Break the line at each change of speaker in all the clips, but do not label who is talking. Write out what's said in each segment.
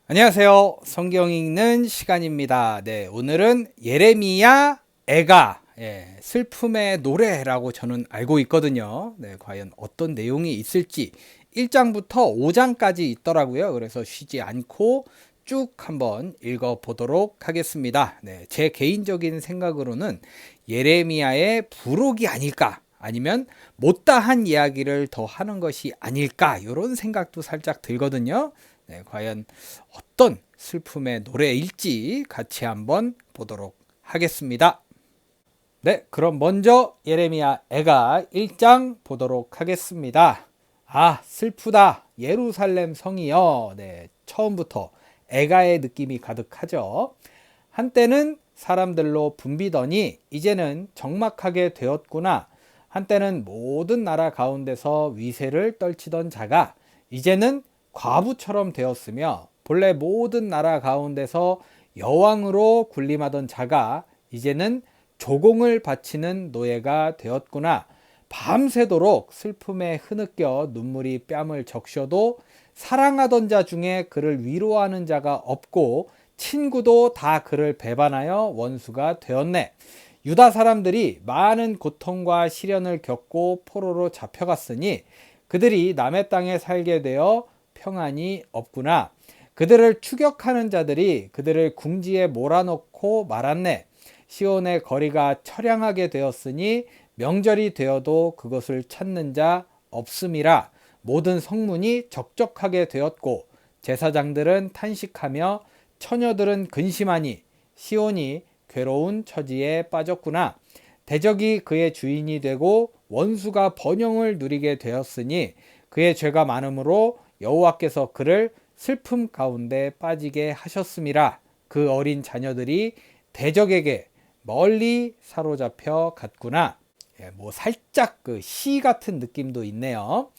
안녕하세요. 성경 읽는 시간입니다. 오늘은 예레미야 애가 슬픔의 노래라고 저는 알고 있거든요. 과연 어떤 내용이 있을지 1장부터 5장까지 있더라고요. 그래서 쉬지 않고 쭉 한번 읽어보도록 하겠습니다. 제 개인적인 생각으로는 예레미야의 부록이 아닐까, 아니면 못다한 이야기를 더 하는 것이 아닐까, 이런 생각도 살짝 들거든요. 과연 어떤 슬픔의 노래일지 같이 한번 보도록 하겠습니다. 그럼 먼저 예레미야 애가 1장 보도록 하겠습니다. 슬프다 예루살렘 성이여. 처음부터 애가의 느낌이 가득하죠. 한때는 사람들로 붐비더니 이제는 적막하게 되었구나. 한때는 모든 나라 가운데서 위세를 떨치던 자가 이제는 과부처럼 되었으며, 본래 모든 나라 가운데서 여왕으로 군림하던 자가 이제는 조공을 바치는 노예가 되었구나. 밤새도록 슬픔에 흐느껴 눈물이 뺨을 적셔도 사랑하던 자 중에 그를 위로하는 자가 없고 친구도 다 그를 배반하여 원수가 되었네. 유다 사람들이 많은 고통과 시련을 겪고 포로로 잡혀갔으니 그들이 남의 땅에 살게 되어 평안이 없구나. 그들을 추격하는 자들이 그들을 궁지에 몰아넣고 말았네. 시온의 거리가 처량하게 되었으니 명절이 되어도 그것을 찾는 자 없음이라. 모든 성문이 적적하게 되었고 제사장들은 탄식하며 처녀들은 근심하니 시온이 괴로운 처지에 빠졌구나. 대적이 그의 주인이 되고 원수가 번영을 누리게 되었으니 그의 죄가 많으므로 여호와께서 그를 슬픔 가운데 빠지게 하셨음이라. 그 어린 자녀들이 대적에게 멀리 사로잡혀 갔구나. 살짝 그 시 같은 느낌도 있네요.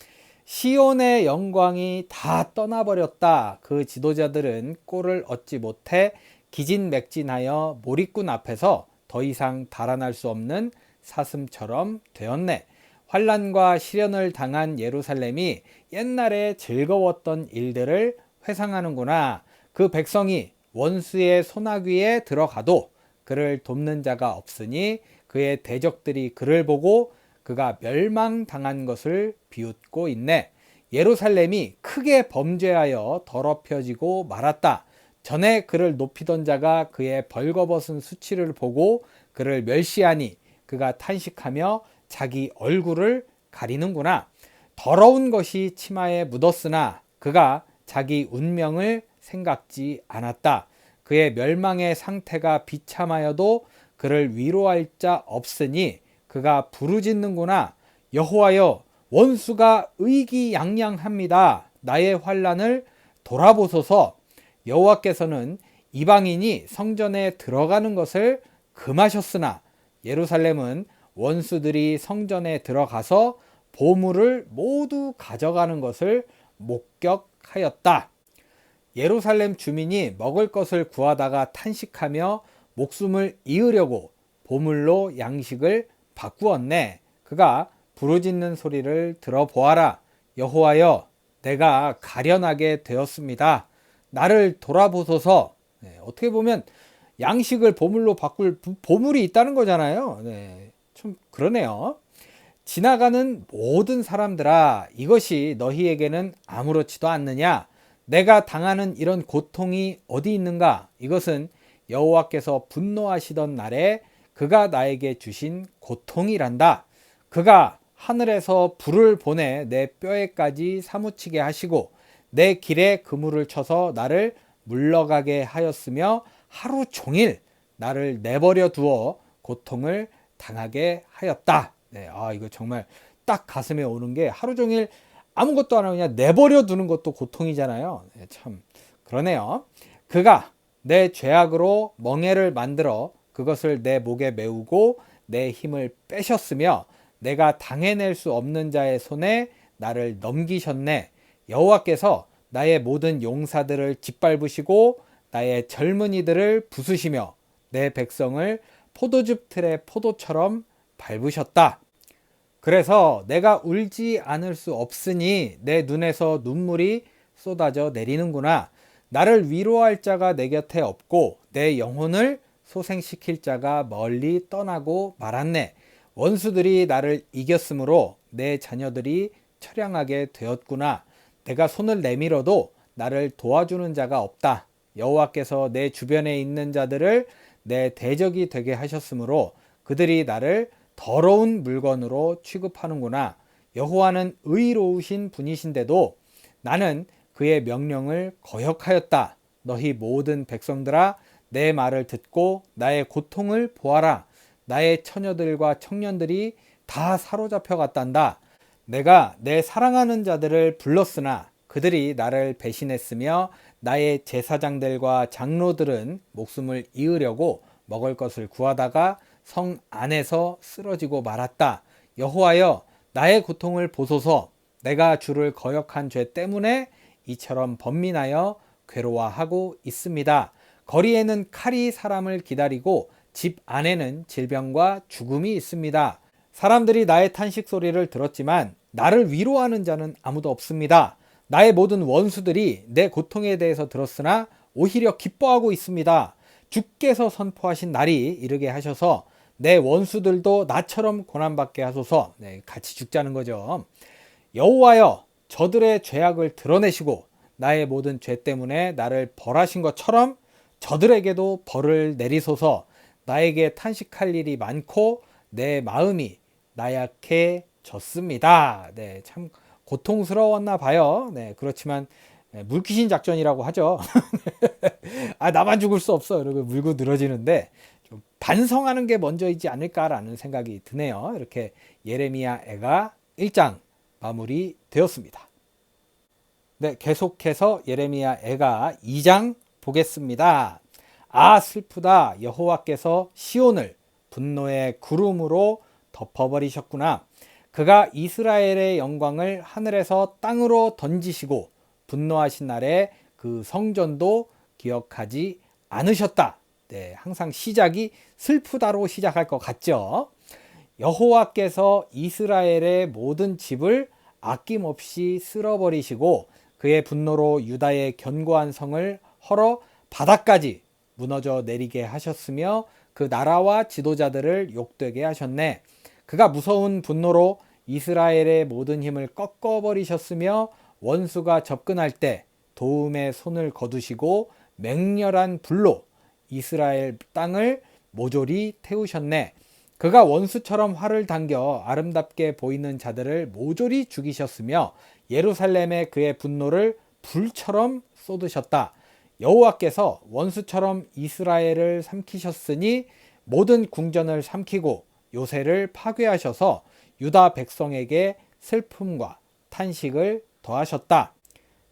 시온의 영광이 다 떠나버렸다. 그 지도자들은 꼴을 얻지 못해 기진맥진하여 몰입꾼 앞에서 더 이상 달아날 수 없는 사슴처럼 되었네. 환난과 시련을 당한 예루살렘이 옛날에 즐거웠던 일들을 회상하는구나. 그 백성이 원수의 소나귀에 들어가도 그를 돕는 자가 없으니 그의 대적들이 그를 보고 그가 멸망당한 것을 비웃고 있네. 예루살렘이 크게 범죄하여 더럽혀지고 말았다. 전에 그를 높이던 자가 그의 벌거벗은 수치를 보고 그를 멸시하니 그가 탄식하며 자기 얼굴을 가리는구나. 더러운 것이 치마에 묻었으나 그가 자기 운명을 생각지 않았다. 그의 멸망의 상태가 비참하여도 그를 위로할 자 없으니 그가 부르짖는구나. 여호와여, 원수가 의기양양합니다. 나의 환난을 돌아보소서. 여호와께서는 이방인이 성전에 들어가는 것을 금하셨으나 예루살렘은 원수들이 성전에 들어가서 보물을 모두 가져가는 것을 목격하였다. 예루살렘 주민이 먹을 것을 구하다가 탄식하며 목숨을 잃으려고 보물로 양식을 바꾸었네. 그가 부르짖는 소리를 들어보아라. 여호와여, 내가 가련하게 되었습니다. 나를 돌아보소서. 어떻게 보면 양식을 보물로 바꿀 보물이 있다는 거잖아요. 좀 그러네요. 지나가는 모든 사람들아, 이것이 너희에게는 아무렇지도 않느냐? 내가 당하는 이런 고통이 어디 있는가? 이것은 여호와께서 분노하시던 날에 그가 나에게 주신 고통이란다. 그가 하늘에서 불을 보내 내 뼈에까지 사무치게 하시고 내 길에 그물을 쳐서 나를 물러가게 하였으며 하루 종일 나를 내버려 두어 고통을 당하게 하였다. 이거 정말 딱 가슴에 오는 게, 하루 종일 아무것도 안 하고 그냥 내버려 두는 것도 고통이잖아요. 참 그러네요. 그가 내 죄악으로 멍에를 만들어 그것을 내 목에 메우고 내 힘을 빼셨으며 내가 당해낼 수 없는 자의 손에 나를 넘기셨네. 여호와께서 나의 모든 용사들을 짓밟으시고 나의 젊은이들을 부수시며 내 백성을 포도즙 틀의 포도처럼 밟으셨다. 그래서 내가 울지 않을 수 없으니 내 눈에서 눈물이 쏟아져 내리는구나. 나를 위로할 자가 내 곁에 없고 내 영혼을 소생시킬 자가 멀리 떠나고 말았네. 원수들이 나를 이겼으므로 내 자녀들이 처량하게 되었구나. 내가 손을 내밀어도 나를 도와주는 자가 없다. 여호와께서 내 주변에 있는 자들을 내 대적이 되게 하셨으므로 그들이 나를 더러운 물건으로 취급하는구나. 여호와는 의로우신 분이신데도 나는 그의 명령을 거역하였다. 너희 모든 백성들아, 내 말을 듣고 나의 고통을 보아라. 나의 처녀들과 청년들이 다 사로잡혀 갔단다. 내가 내 사랑하는 자들을 불렀으나 그들이 나를 배신했으며 나의 제사장들과 장로들은 목숨을 잃으려고 먹을 것을 구하다가 성 안에서 쓰러지고 말았다. 여호와여, 나의 고통을 보소서. 내가 주를 거역한 죄 때문에 이처럼 번민하여 괴로워하고 있습니다. 거리에는 칼이 사람을 기다리고 집 안에는 질병과 죽음이 있습니다. 사람들이 나의 탄식 소리를 들었지만 나를 위로하는 자는 아무도 없습니다. 나의 모든 원수들이 내 고통에 대해서 들었으나 오히려 기뻐하고 있습니다. 주께서 선포하신 날이 이르게 하셔서 내 원수들도 나처럼 고난받게 하소서. 같이 죽자는 거죠. 여호와여, 저들의 죄악을 드러내시고 나의 모든 죄 때문에 나를 벌하신 것처럼 저들에게도 벌을 내리소서. 나에게 탄식할 일이 많고 내 마음이 나약해졌습니다. 참 고통스러웠나 봐요. 그렇지만 물귀신 작전이라고 하죠. 나만 죽을 수 없어. 이러고 물고 늘어지는데 좀 반성하는 게 먼저이지 않을까라는 생각이 드네요. 이렇게 예레미야 애가 1장 마무리되었습니다. 계속해서 예레미야 애가 2장 보겠습니다. 슬프다. 여호와께서 시온을 분노의 구름으로 덮어버리셨구나. 그가 이스라엘의 영광을 하늘에서 땅으로 던지시고 분노하신 날에 그 성전도 기억하지 않으셨다. 항상 시작이 슬프다로 시작할 것 같죠. 여호와께서 이스라엘의 모든 집을 아낌없이 쓸어버리시고 그의 분노로 유다의 견고한 성을 헐어 바다까지 무너져 내리게 하셨으며 그 나라와 지도자들을 욕되게 하셨네. 그가 무서운 분노로 이스라엘의 모든 힘을 꺾어버리셨으며 원수가 접근할 때 도움의 손을 거두시고 맹렬한 불로 이스라엘 땅을 모조리 태우셨네. 그가 원수처럼 활을 당겨 아름답게 보이는 자들을 모조리 죽이셨으며 예루살렘에 그의 분노를 불처럼 쏟으셨다. 여호와께서 원수처럼 이스라엘을 삼키셨으니 모든 궁전을 삼키고 요새를 파괴하셔서 유다 백성에게 슬픔과 탄식을 더하셨다.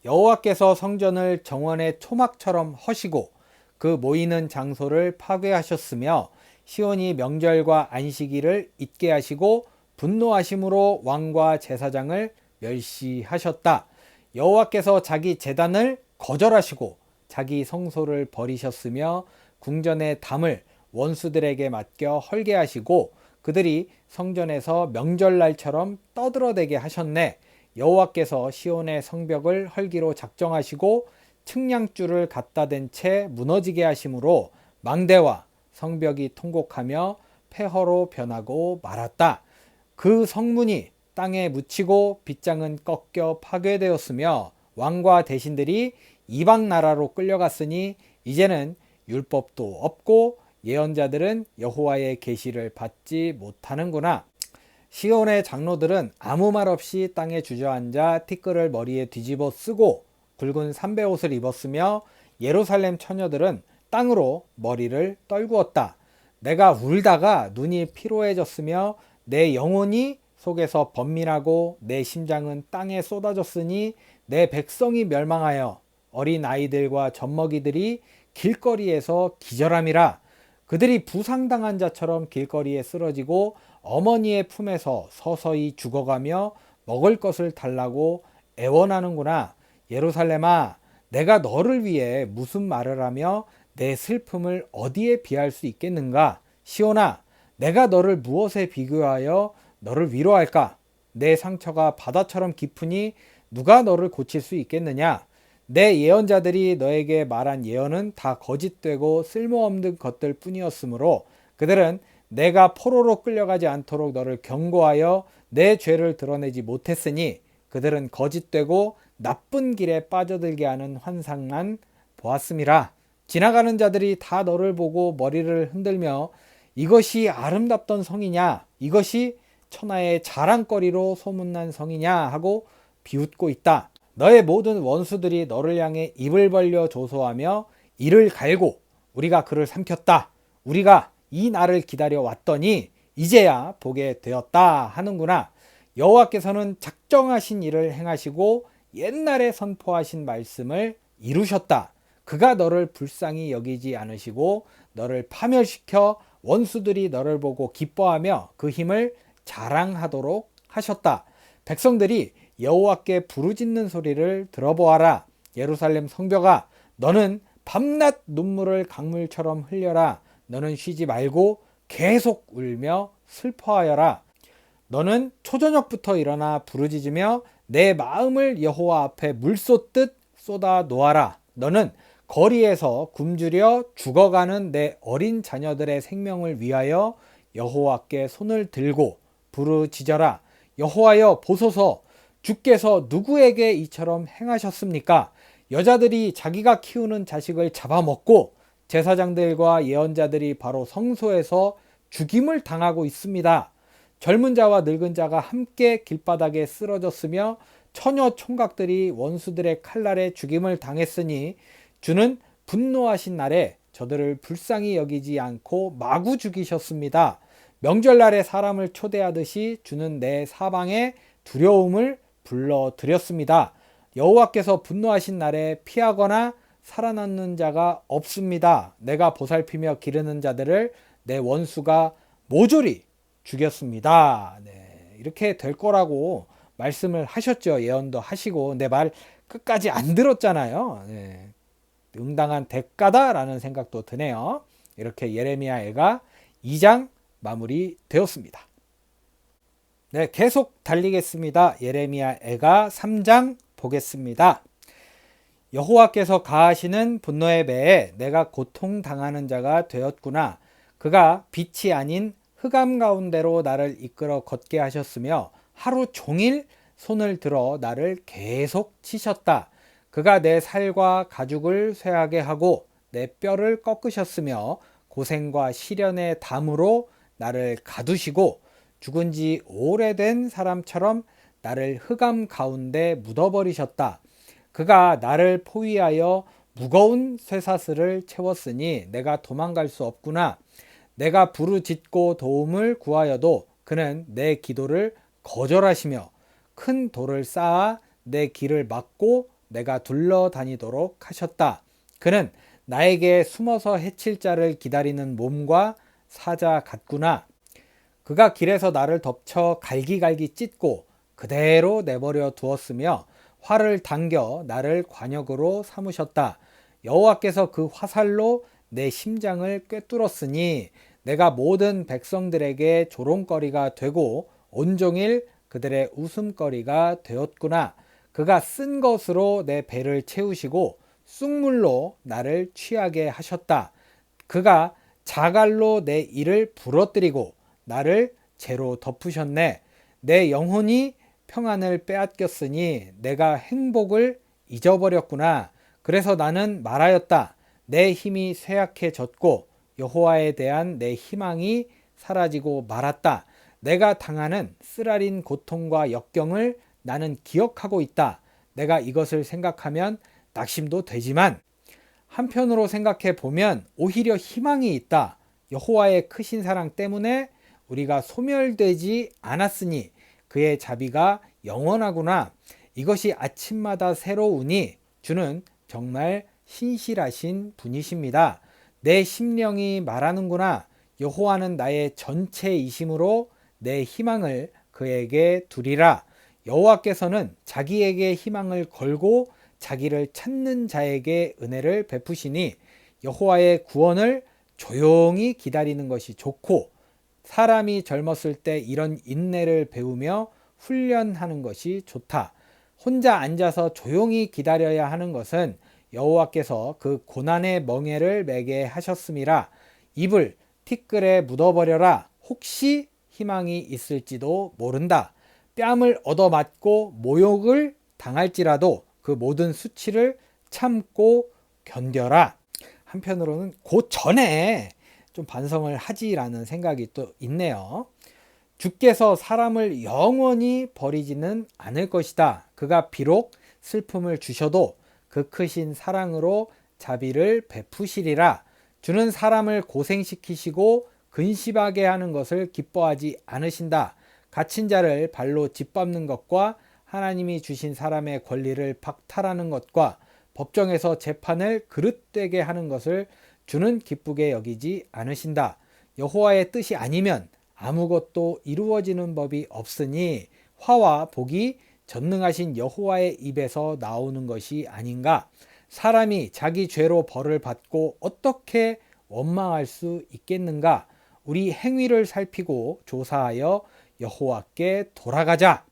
여호와께서 성전을 정원의 초막처럼 허시고 그 모이는 장소를 파괴하셨으며 시온이 명절과 안식일을 잊게 하시고 분노하심으로 왕과 제사장을 멸시하셨다. 여호와께서 자기 제단을 거절하시고 자기 성소를 버리셨으며 궁전의 담을 원수들에게 맡겨 헐게 하시고 그들이 성전에서 명절날처럼 떠들어대게 하셨네. 여호와께서 시온의 성벽을 헐기로 작정하시고 측량줄을 갖다 댄 채 무너지게 하심으로 망대와 성벽이 통곡하며 폐허로 변하고 말았다. 그 성문이 땅에 묻히고 빗장은 꺾여 파괴되었으며 왕과 대신들이 이방 나라로 끌려갔으니 이제는 율법도 없고 예언자들은 여호와의 계시를 받지 못하는구나. 시온의 장로들은 아무 말 없이 땅에 주저앉아 티끌을 머리에 뒤집어 쓰고 굵은 삼베옷을 입었으며 예루살렘 처녀들은 땅으로 머리를 떨구었다. 내가 울다가 눈이 피로해졌으며 내 영혼이 속에서 번민하고 내 심장은 땅에 쏟아졌으니 내 백성이 멸망하여 어린 아이들과 젖먹이들이 길거리에서 기절함이라. 그들이 부상당한 자처럼 길거리에 쓰러지고 어머니의 품에서 서서히 죽어가며 먹을 것을 달라고 애원하는구나. 예루살렘아, 내가 너를 위해 무슨 말을 하며 내 슬픔을 어디에 비할 수 있겠는가? 시온아, 내가 너를 무엇에 비교하여 너를 위로할까? 내 상처가 바다처럼 깊으니 누가 너를 고칠 수 있겠느냐? 내 예언자들이 너에게 말한 예언은 다 거짓되고 쓸모없는 것들 뿐이었으므로 그들은 내가 포로로 끌려가지 않도록 너를 경고하여 내 죄를 드러내지 못했으니 그들은 거짓되고 나쁜 길에 빠져들게 하는 환상만 보았음이라. 지나가는 자들이 다 너를 보고 머리를 흔들며 이것이 아름답던 성이냐? 이것이 천하의 자랑거리로 소문난 성이냐? 하고 비웃고 있다. 너의 모든 원수들이 너를 향해 입을 벌려 조소하며 이를 갈고 우리가 그를 삼켰다. 우리가 이 날을 기다려 왔더니 이제야 보게 되었다 하는구나. 여호와께서는 작정하신 일을 행하시고 옛날에 선포하신 말씀을 이루셨다. 그가 너를 불쌍히 여기지 않으시고 너를 파멸시켜 원수들이 너를 보고 기뻐하며 그 힘을 자랑하도록 하셨다. 백성들이 여호와께 부르짖는 소리를 들어보아라. 예루살렘 성벽아, 너는 밤낮 눈물을 강물처럼 흘려라. 너는 쉬지 말고 계속 울며 슬퍼하여라. 너는 초저녁부터 일어나 부르짖으며 내 마음을 여호와 앞에 물 쏟듯 쏟아 놓아라. 너는 거리에서 굶주려 죽어가는 내 어린 자녀들의 생명을 위하여 여호와께 손을 들고 부르짖어라. 여호와여 보소서, 주께서 누구에게 이처럼 행하셨습니까? 여자들이 자기가 키우는 자식을 잡아먹고 제사장들과 예언자들이 바로 성소에서 죽임을 당하고 있습니다. 젊은 자와 늙은 자가 함께 길바닥에 쓰러졌으며 처녀 총각들이 원수들의 칼날에 죽임을 당했으니 주는 분노하신 날에 저들을 불쌍히 여기지 않고 마구 죽이셨습니다. 명절날에 사람을 초대하듯이 주는 내 사방에 두려움을 불러드렸습니다. 여호와께서 분노하신 날에 피하거나 살아남는 자가 없습니다. 내가 보살피며 기르는 자들을 내 원수가 모조리 죽였습니다. 네, 이렇게 될 거라고 말씀을 하셨죠. 예언도 하시고 내 말 끝까지 안 들었잖아요. 네, 응당한 대가다라는 생각도 드네요. 이렇게 예레미야애가 2장 마무리되었습니다. 네, 계속 달리겠습니다. 예레미야애가 3장 보겠습니다. 여호와께서 가하시는 분노의 배에 내가 고통당하는 자가 되었구나. 그가 빛이 아닌 흑암 가운데로 나를 이끌어 걷게 하셨으며 하루 종일 손을 들어 나를 계속 치셨다. 그가 내 살과 가죽을 쇠하게 하고 내 뼈를 꺾으셨으며 고생과 시련의 담으로 나를 가두시고 죽은 지 오래된 사람처럼 나를 흑암 가운데 묻어버리셨다. 그가 나를 포위하여 무거운 쇠사슬을 채웠으니 내가 도망갈 수 없구나. 내가 부르짖고 도움을 구하여도 그는 내 기도를 거절하시며 큰 돌을 쌓아 내 길을 막고 내가 둘러다니도록 하셨다. 그는 나에게 숨어서 해칠 자를 기다리는 몸과 사자 같구나. 그가 길에서 나를 덮쳐 갈기갈기 찢고 그대로 내버려 두었으며 활을 당겨 나를 관역으로 삼으셨다. 여호와께서 그 화살로 내 심장을 꿰뚫었으니 내가 모든 백성들에게 조롱거리가 되고 온종일 그들의 웃음거리가 되었구나. 그가 쓴 것으로 내 배를 채우시고 쑥물로 나를 취하게 하셨다. 그가 자갈로 내 이를 부러뜨리고 나를 재로 덮으셨네. 내 영혼이 평안을 빼앗겼으니 내가 행복을 잊어버렸구나. 그래서 나는 말하였다. 내 힘이 쇠약해졌고 여호와에 대한 내 희망이 사라지고 말았다. 내가 당하는 쓰라린 고통과 역경을 나는 기억하고 있다. 내가 이것을 생각하면 낙심도 되지만 한편으로 생각해 보면 오히려 희망이 있다. 여호와의 크신 사랑 때문에 우리가 소멸되지 않았으니 그의 자비가 영원하구나. 이것이 아침마다 새로우니 주는 정말 신실하신 분이십니다. 내 심령이 말하는구나. 여호와는 나의 전체이심으로 내 희망을 그에게 두리라. 여호와께서는 자기에게 희망을 걸고 자기를 찾는 자에게 은혜를 베푸시니 여호와의 구원을 조용히 기다리는 것이 좋고 사람이 젊었을 때 이런 인내를 배우며 훈련하는 것이 좋다. 혼자 앉아서 조용히 기다려야 하는 것은 여호와께서 그 고난의 멍에를 매게 하셨음이라. 입을 티끌에 묻어버려라. 혹시 희망이 있을지도 모른다. 뺨을 얻어맞고 모욕을 당할지라도 그 모든 수치를 참고 견뎌라. 한편으로는 그 전에 좀 반성을 하지라는 생각이 또 있네요. 주께서 사람을 영원히 버리지는 않을 것이다. 그가 비록 슬픔을 주셔도 그 크신 사랑으로 자비를 베푸시리라. 주는 사람을 고생시키시고 근심하게 하는 것을 기뻐하지 않으신다. 갇힌 자를 발로 짓밟는 것과 하나님이 주신 사람의 권리를 박탈하는 것과 법정에서 재판을 그릇되게 하는 것을 주는 기쁘게 여기지 않으신다. 여호와의 뜻이 아니면 아무것도 이루어지는 법이 없으니 화와 복이 전능하신 여호와의 입에서 나오는 것이 아닌가. 사람이 자기 죄로 벌을 받고 어떻게 원망할 수 있겠는가. 우리 행위를 살피고 조사하여 여호와께 돌아가자.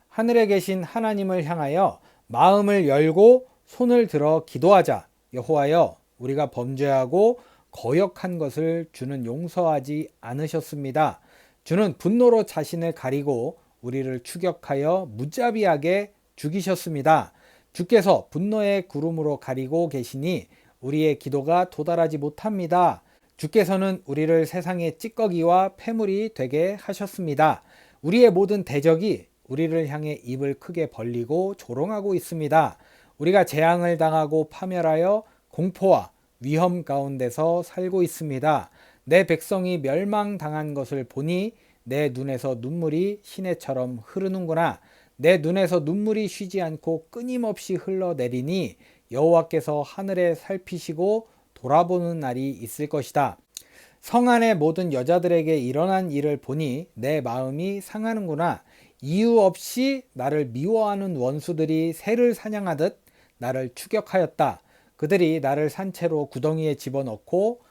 하늘에 계신 하나님을 향하여 마음을 열고 손을 들어 기도하자. 여호와여, 우리가 범죄하고 거역한 것을 주는 용서하지 않으셨습니다. 주는 분노로 자신을 가리고 우리를 추격하여 무자비하게 죽이셨습니다. 주께서 분노의 구름으로 가리고 계시니 우리의 기도가 도달하지 못합니다. 주께서는 우리를 세상의 찌꺼기와 폐물이 되게 하셨습니다. 우리의 모든 대적이 우리를 향해 입을 크게 벌리고 조롱하고 있습니다. 우리가 재앙을 당하고 파멸하여 공포와 위험 가운데서 살고 있습니다. 내 백성이 멸망당한 것을 보니 내 눈에서 눈물이 시내처럼 흐르는구나. 내 눈에서 눈물이 쉬지 않고 끊임없이 흘러내리니 여호와께서 하늘에 살피시고 돌아보는 날이 있을 것이다. 성 안의 모든 여자들에게 일어난 일을 보니 내 마음이 상하는구나. 이유 없이 나를 미워하는 원수들이 새를 사냥하듯 나를 추격하였다. 그들이 나를 산채로 구덩이에 집어넣고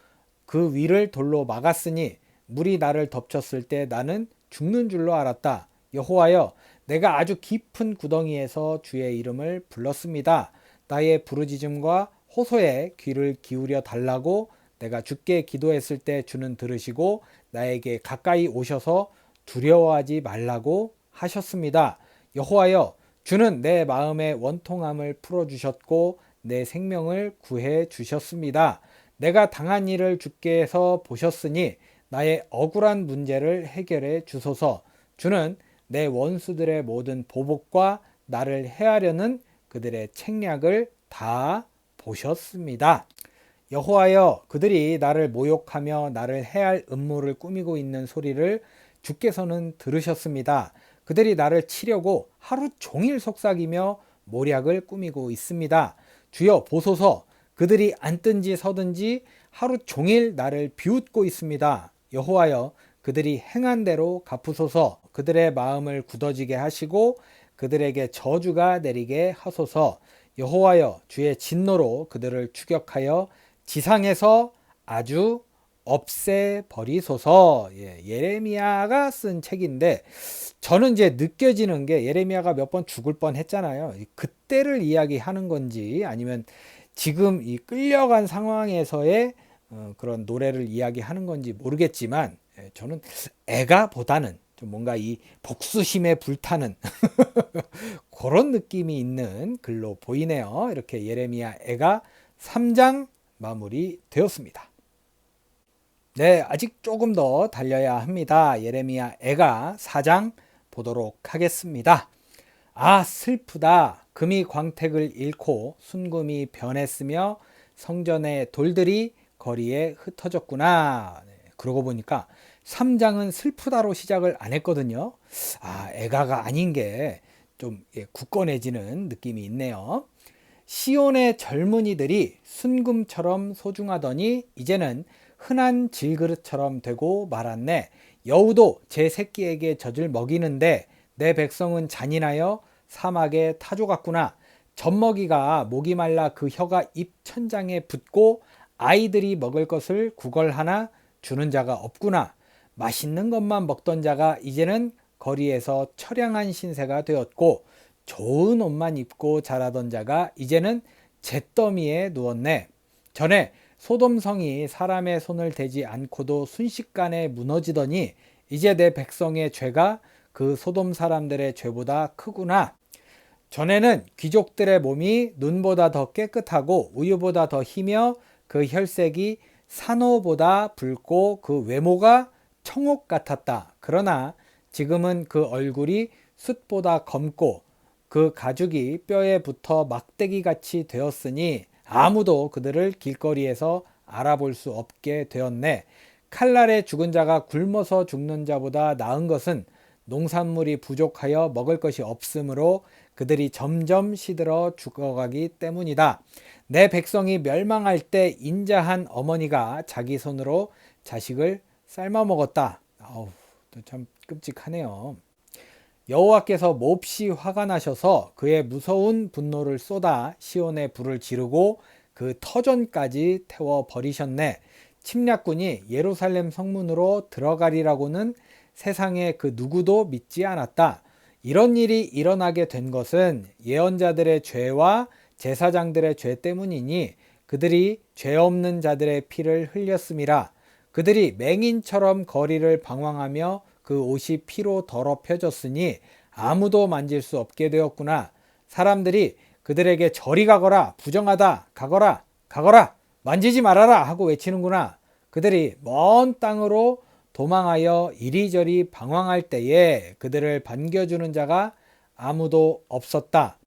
그 위를 돌로 막았으니 물이 나를 덮쳤을 때 나는 죽는 줄로 알았다. 여호와여, 내가 아주 깊은 구덩이에서 주의 이름을 불렀습니다. 나의 부르짖음과 호소에 귀를 기울여 달라고 내가 주께 기도했을 때 주는 들으시고 나에게 가까이 오셔서 두려워하지 말라고 하셨습니다. 여호와여, 주는 내 마음의 원통함을 풀어주셨고 내 생명을 구해 주셨습니다. 내가 당한 일을 주께서 보셨으니 나의 억울한 문제를 해결해 주소서. 주는 내 원수들의 모든 보복과 나를 해하려는 그들의 책략을 다 보셨습니다. 여호와여, 그들이 나를 모욕하며 나를 해할 음모를 꾸미고 있는 소리를 주께서는 들으셨습니다. 그들이 나를 치려고 하루 종일 속삭이며 모략을 꾸미고 있습니다. 주여 보소서. 그들이 앉든지 서든지 하루 종일 나를 비웃고 있습니다. 여호와여, 그들이 행한 대로 갚으소서. 그들의 마음을 굳어지게 하시고 그들에게 저주가 내리게 하소서. 여호와여, 주의 진노로 그들을 추격하여 지상에서 아주 없애버리소서. 예레미야가 쓴 책인데 저는 이제 느껴지는 게 예레미야가 몇 번 죽을 뻔 했잖아요. 그때를 이야기하는 건지 아니면 지금 이 끌려간 상황에서의 그런 노래를 이야기하는 건지 모르겠지만 저는 애가보다는 좀 뭔가 이 복수심에 불타는 그런 느낌이 있는 글로 보이네요. 이렇게 예레미야 애가 3장 마무리 되었습니다. 네, 아직 조금 더 달려야 합니다. 예레미야 애가 4장 보도록 하겠습니다. 아, 슬프다. 금이 광택을 잃고 순금이 변했으며 성전의 돌들이 거리에 흩어졌구나. 그러고 보니까 3장은 슬프다로 시작을 안 했거든요. 아, 애가가 아닌 게 좀 굳건해지는 느낌이 있네요. 시온의 젊은이들이 순금처럼 소중하더니 이제는 흔한 질그릇처럼 되고 말았네. 여우도 제 새끼에게 젖을 먹이는데 내 백성은 잔인하여 사막에 타조같구나. 젖먹이가 목이 말라 그 혀가 입 천장에 붙고 아이들이 먹을 것을 구걸하나 주는 자가 없구나. 맛있는 것만 먹던 자가 이제는 거리에서 처량한 신세가 되었고, 좋은 옷만 입고 자라던 자가 이제는 잿더미에 누웠네. 전에 소돔성이 사람의 손을 대지 않고도 순식간에 무너지더니 이제 내 백성의 죄가 그 소돔 사람들의 죄보다 크구나. 전에는 귀족들의 몸이 눈보다 더 깨끗하고 우유보다 더 희며 그 혈색이 산호보다 붉고 그 외모가 청옥 같았다. 그러나 지금은 그 얼굴이 숯보다 검고 그 가죽이 뼈에 붙어 막대기 같이 되었으니 아무도 그들을 길거리에서 알아볼 수 없게 되었네. 칼날에 죽은 자가 굶어서 죽는 자보다 나은 것은 농산물이 부족하여 먹을 것이 없으므로 그들이 점점 시들어 죽어가기 때문이다. 내 백성이 멸망할 때 인자한 어머니가 자기 손으로 자식을 삶아 먹었다. 참 끔찍하네요. 여호와께서 몹시 화가 나셔서 그의 무서운 분노를 쏟아 시온에 불을 지르고 그 터전까지 태워 버리셨네. 침략군이 예루살렘 성문으로 들어가리라고는 세상에 그 누구도 믿지 않았다. 이런 일이 일어나게 된 것은 예언자들의 죄와 제사장들의 죄 때문이니 그들이 죄 없는 자들의 피를 흘렸음이라. 그들이 맹인처럼 거리를 방황하며 그 옷이 피로 더럽혀졌으니 아무도 만질 수 없게 되었구나. 사람들이 그들에게 저리 가거라, 부정하다, 가거라, 가거라, 만지지 말아라 하고 외치는구나. 그들이 먼 땅으로 도망하여 이리저리 방황할 때에 그들을 반겨주는 자가 아무도 없었다.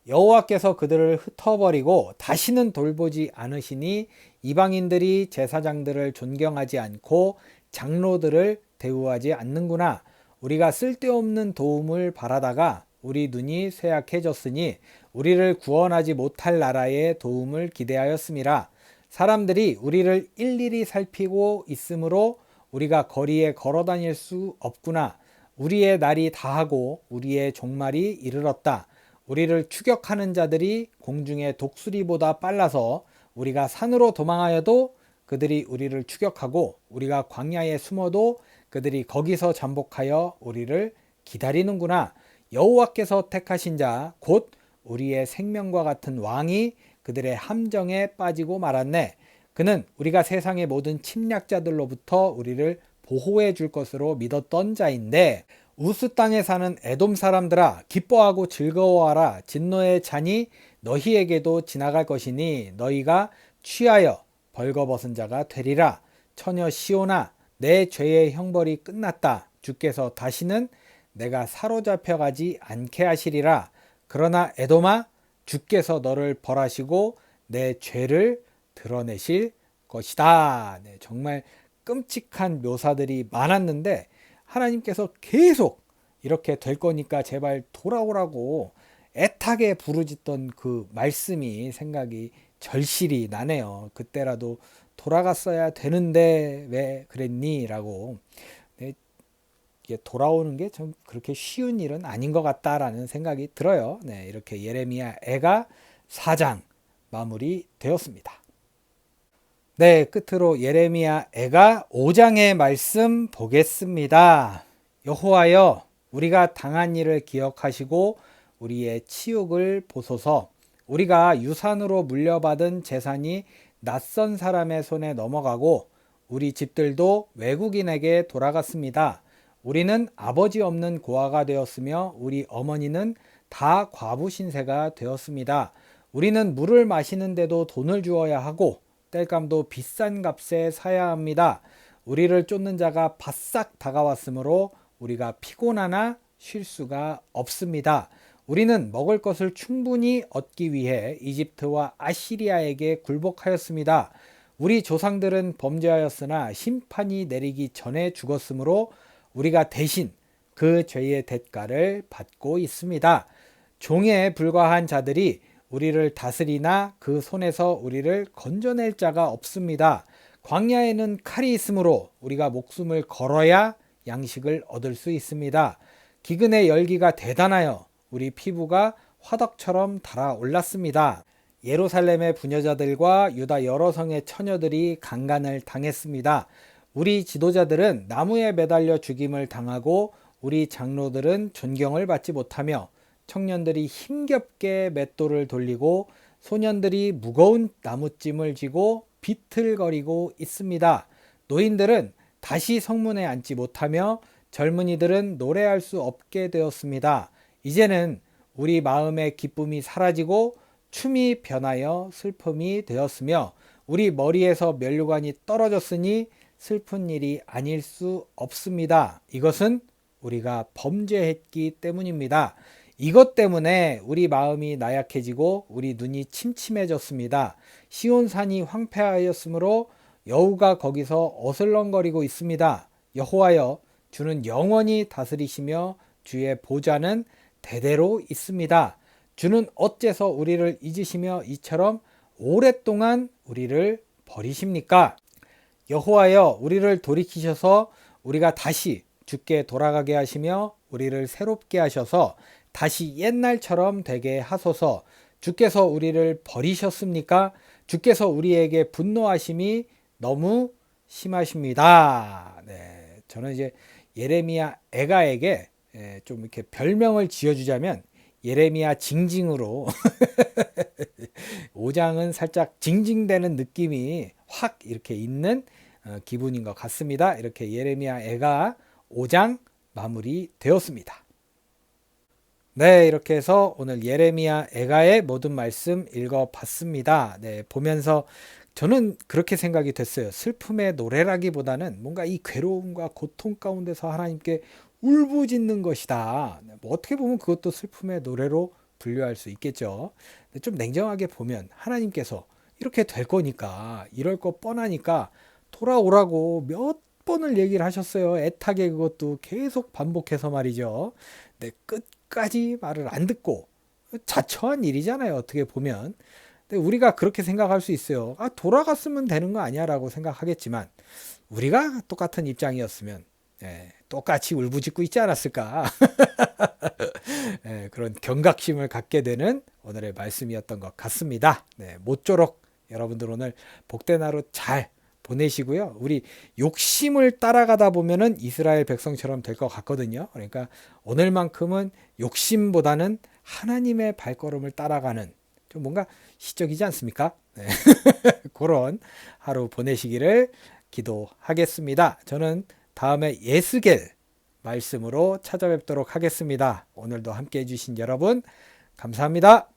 여호와께서 그들을 흩어버리고 다시는 돌보지 않으시니 이방인들이 제사장들을 존경하지 않고 장로들을 대우하지 않는구나. 우리가 쓸데없는 도움을 바라다가 우리 눈이 쇠약해졌으니 우리를 구원하지 못할 나라의 도움을 기대하였음이라. 사람들이 우리를 일일이 살피고 있으므로 우리가 거리에 걸어 다닐 수 없구나. 우리의 날이 다하고 우리의 종말이 이르렀다. 우리를 추격하는 자들이 공중의 독수리보다 빨라서 우리가 산으로 도망하여도 그들이 우리를 추격하고 우리가 광야에 숨어도 그들이 거기서 잠복하여 우리를 기다리는구나. 여호와께서 택하신 자 곧 우리의 생명과 같은 왕이 그들의 함정에 빠지고 말았네. 그는 우리가 세상의 모든 침략자들로부터 우리를 보호해 줄 것으로 믿었던 자인데, 우스 땅에 사는 에돔 사람들아 기뻐하고 즐거워하라. 진노의 잔이 너희에게도 지나갈 것이니 너희가 취하여 벌거벗은 자가 되리라. 처녀 시온아, 내 죄의 형벌이 끝났다. 주께서 다시는 내가 사로잡혀 가지 않게 하시리라. 그러나 에돔아, 주께서 너를 벌하시고 내 죄를 드러내실 것이다. 네, 정말 끔찍한 묘사들이 많았는데 하나님께서 계속 이렇게 될 거니까 제발 돌아오라고 애타게 부르짖던 그 말씀이 생각이 절실히 나네요. 그때라도 돌아갔어야 되는데 왜 그랬니? 라고. 네, 이게 돌아오는 게 좀 그렇게 쉬운 일은 아닌 것 같다라는 생각이 들어요. 네, 이렇게 예레미야 애가 4장 마무리 되었습니다. 네, 끝으로 예레미야 애가 5장의 말씀 보겠습니다. 여호와여, 우리가 당한 일을 기억하시고 우리의 치욕을 보소서. 우리가 유산으로 물려받은 재산이 낯선 사람의 손에 넘어가고 우리 집들도 외국인에게 돌아갔습니다. 우리는 아버지 없는 고아가 되었으며 우리 어머니는 다 과부 신세가 되었습니다. 우리는 물을 마시는데도 돈을 주어야 하고 땔감도 비싼 값에 사야 합니다. 우리를 쫓는 자가 바싹 다가왔으므로 우리가 피곤하나 쉴 수가 없습니다. 우리는 먹을 것을 충분히 얻기 위해 이집트와 아시리아에게 굴복하였습니다. 우리 조상들은 범죄하였으나 심판이 내리기 전에 죽었으므로 우리가 대신 그 죄의 대가를 받고 있습니다. 종에 불과한 자들이 우리를 다스리나 그 손에서 우리를 건져낼 자가 없습니다. 광야에는 칼이 있으므로 우리가 목숨을 걸어야 양식을 얻을 수 있습니다. 기근의 열기가 대단하여 우리 피부가 화덕처럼 달아올랐습니다. 예루살렘의 부녀자들과 유다 여러 성의 처녀들이 강간을 당했습니다. 우리 지도자들은 나무에 매달려 죽임을 당하고 우리 장로들은 존경을 받지 못하며 청년들이 힘겹게 맷돌을 돌리고 소년들이 무거운 나무찜을 쥐고 비틀거리고 있습니다. 노인들은 다시 성문에 앉지 못하며 젊은이들은 노래할 수 없게 되었습니다. 이제는 우리 마음의 기쁨이 사라지고 춤이 변하여 슬픔이 되었으며 우리 머리에서 면류관이 떨어졌으니 슬픈 일이 아닐 수 없습니다. 이것은 우리가 범죄했기 때문입니다. 이것 때문에 우리 마음이 나약해지고 우리 눈이 침침해졌습니다. 시온산이 황폐하였으므로 여호가 거기서 어슬렁거리고 있습니다. 여호와여, 주는 영원히 다스리시며 주의 보좌는 대대로 있습니다. 주는 어째서 우리를 잊으시며 이처럼 오랫동안 우리를 버리십니까? 여호와여, 우리를 돌이키셔서 우리가 다시 주께 돌아가게 하시며 우리를 새롭게 하셔서 다시 옛날처럼 되게 하소서. 주께서 우리를 버리셨습니까? 주께서 우리에게 분노하심이 너무 심하십니다. 네, 저는 이제 예레미야 애가에게 좀 이렇게 별명을 지어주자면 예레미야 징징으로 5장은 살짝 징징대는 느낌이 확 이렇게 있는 기분인 것 같습니다. 이렇게 예레미야 애가 5장 마무리되었습니다. 네, 이렇게 해서 오늘 예레미야 애가의 모든 말씀 읽어봤습니다. 네, 보면서 저는 그렇게 생각이 됐어요. 슬픔의 노래라기보다는 뭔가 이 괴로움과 고통 가운데서 하나님께 울부짖는 것이다. 뭐 어떻게 보면 그것도 슬픔의 노래로 분류할 수 있겠죠. 근데 좀 냉정하게 보면 하나님께서 이렇게 될 거니까, 이럴 거 뻔하니까 돌아오라고 몇 번을 얘기를 하셨어요. 애타게 그것도 계속 반복해서 말이죠. 근데 끝까지 말을 안 듣고, 자처한 일이잖아요, 어떻게 보면. 근데 우리가 그렇게 생각할 수 있어요. 아, 돌아갔으면 되는 거 아니야 라고 생각하겠지만, 우리가 똑같은 입장이었으면 똑같이 울부짖고 있지 않았을까. 그런 경각심을 갖게 되는 오늘의 말씀이었던 것 같습니다. 모쪼록 여러분들 오늘 복된 하루 잘 보내시고요. 우리 욕심을 따라가다 보면은 이스라엘 백성처럼 될 것 같거든요. 그러니까 오늘만큼은 욕심보다는 하나님의 발걸음을 따라가는, 좀 뭔가 시적이지 않습니까? 그런 하루 보내시기를 기도하겠습니다. 저는 다음에 예스겔 말씀으로 찾아뵙도록 하겠습니다. 오늘도 함께 해주신 여러분 감사합니다.